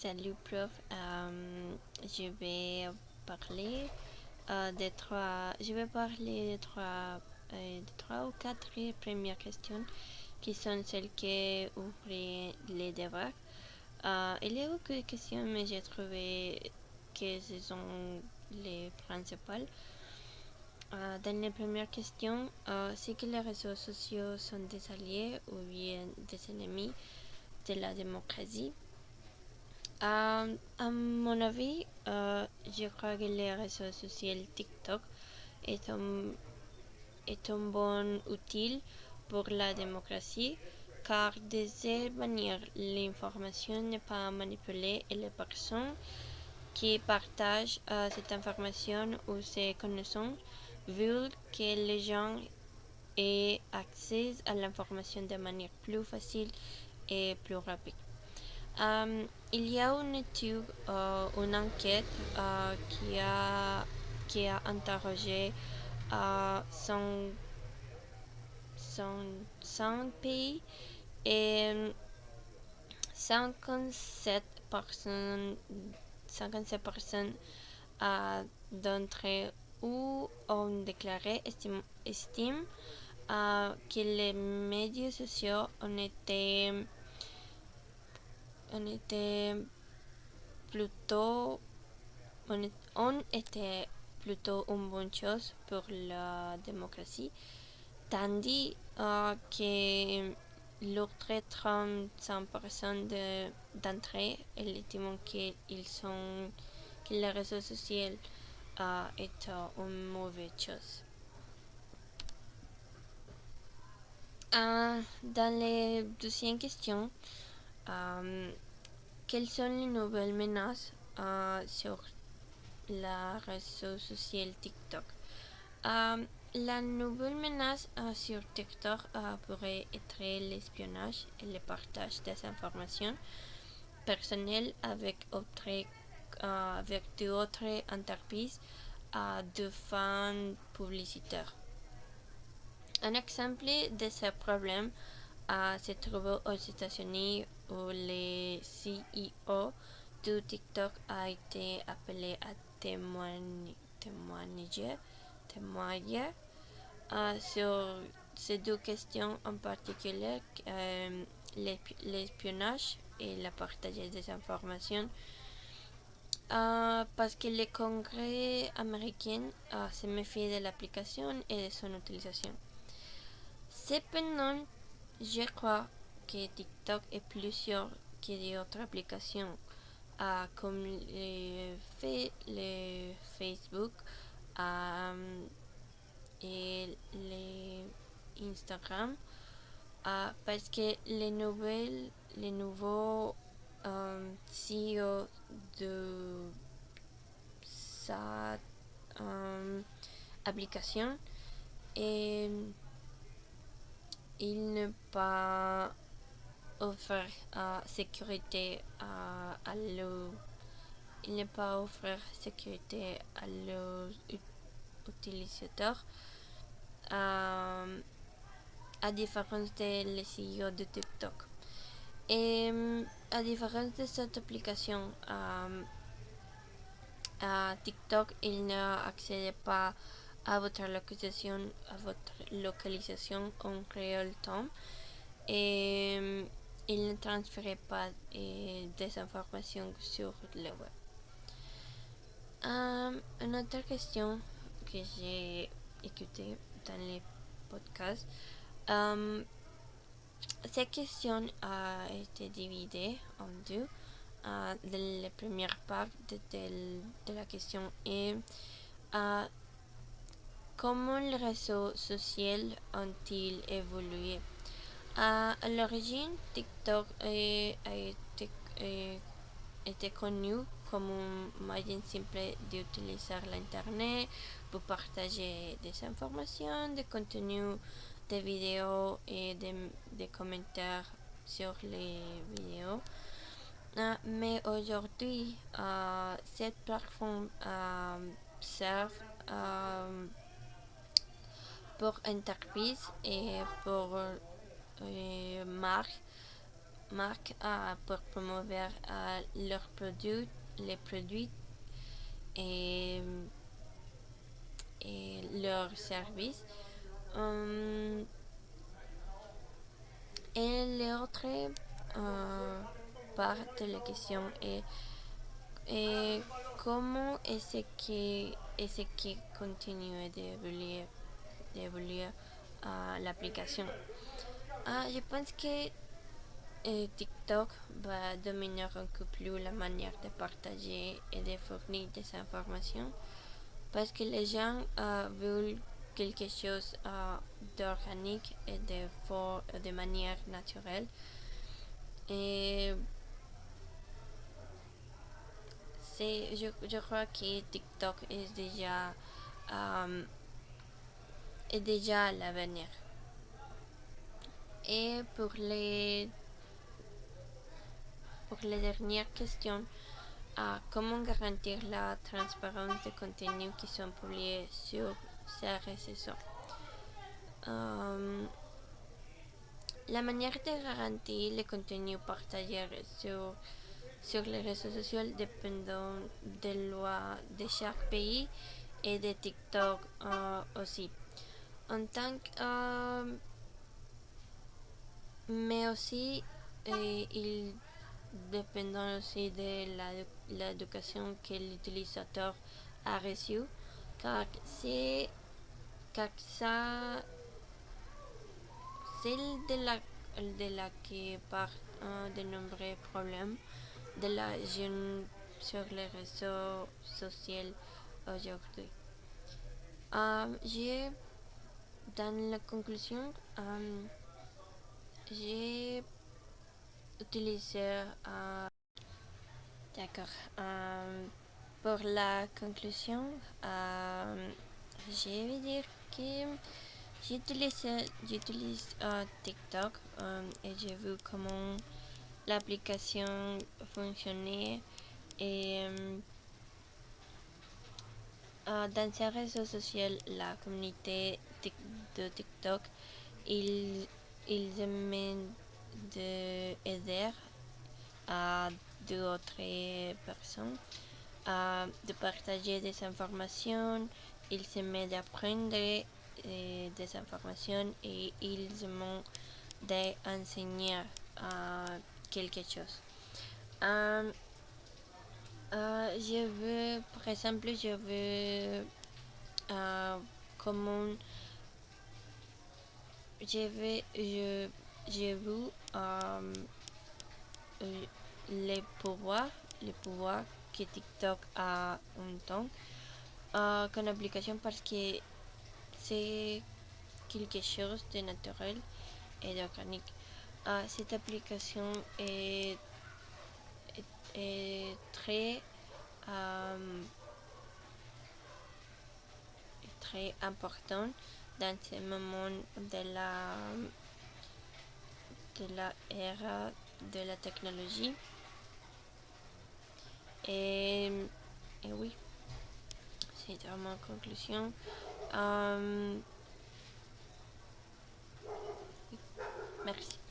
Salut prof. Je vais parler je vais parler de trois ou quatre premières questions qui sont celles qui ouvrent les devoirs. Il y a beaucoup de questions, mais j'ai trouvé que ce sont les principales. Dans les premières questions, c'est que les réseaux sociaux sont des alliés ou bien des ennemis de la démocratie. À mon avis, je crois que les réseaux sociaux TikTok est un bon outil pour la démocratie car de cette manière, l'information n'est pas manipulée et les personnes qui partagent cette information ou ces connaissances veulent que les gens aient accès à l'information de manière plus facile et plus rapide. Il y a une étude, une enquête qui a interrogé 100 pays et 57%, 57% d'entre eux ont déclaré estiment que les médias sociaux ont été plutôt ont été plutôt une bonne chose pour la démocratie, tandis que l'autre 35% d'entre eux estiment que les réseaux sociaux est une mauvaise chose. Dans les deuxièmes questions, quelles sont les nouvelles menaces sur la réseau social TikTok? La nouvelle menace sur TikTok pourrait être l'espionnage et le partage des informations personnelles avec d'autres entreprises de fins publicitaires. Un exemple de ce problème se trouve aux États-Unis où le CEO de TikTok a été appelé à témoigner sur ces deux questions en particulier, l'espionnage et le partage des informations, parce que le Congrès américain se méfie de l'application et de son utilisation. Cependant, je crois que TikTok est plus sûr que d'autres applications comme le Facebook et les Instagram parce que les nouveaux CEO de cette application et il ne pas offrir sécurité à il ne pas offrir sécurité à leurs utilisateurs à différence de les CEO de TikTok. Et à différence de cette application, à TikTok, il n'accède pas à votre localisation en réel temps et il ne transfère pas des informations sur le web. Une autre question que j'ai écoutée dans les podcasts, cette question a été divisée en deux. La première part de la question est comment les réseaux sociaux ont-ils évolué? À l'origine, TikTok était connu comme un moyen simple d'utiliser l'Internet pour partager des informations, des contenus, des vidéos et des commentaires sur les vidéos. Mais aujourd'hui, cette plateforme sert pour entreprises et pour marques marques pour promouvoir leurs produits, les produits et, et leurs services. Euh, et l'autre part de la question est comment est-ce qui continue d'évoluer l'application. Je pense que TikTok va dominer un peu plus la manière de partager et de fournir des informations parce que les gens veulent quelque chose d'organique et de manière naturelle. Et je crois que TikTok euh, est déjà à l'avenir. Et pour les dernières questions, comment garantir la transparence des contenus qui sont publiés sur ces réseaux? Euh, la manière de garantir les contenus partagés sur les réseaux sociaux dépend des lois de chaque pays et de TikTok aussi. En tant que, mais aussi, il dépend aussi de l'éducation que l'utilisateur a reçue, car c'est car ça c'est de la qui part de nombreux problèmes de la jeune sur les réseaux sociaux aujourd'hui. J'ai Dans la conclusion, j'ai utilisé d'accord. Pour la conclusion, je vais dire que j'utilise TikTok et j'ai vu comment l'application fonctionnait et dans ces réseaux sociaux, la communauté de TikTok, ils, ils aiment d'aider à d'autres personnes de partager des informations, ils aiment d'apprendre des informations et ils aiment d'enseigner quelque chose. Par exemple, je veux comment j'ai vu les pouvoirs que TikTok a un temps comme application parce que c'est quelque chose de naturel et d'organique. Cette application est euh, très importante dans ce moment de la ère de la technologie. Et, et oui, c'est ma conclusion. Merci.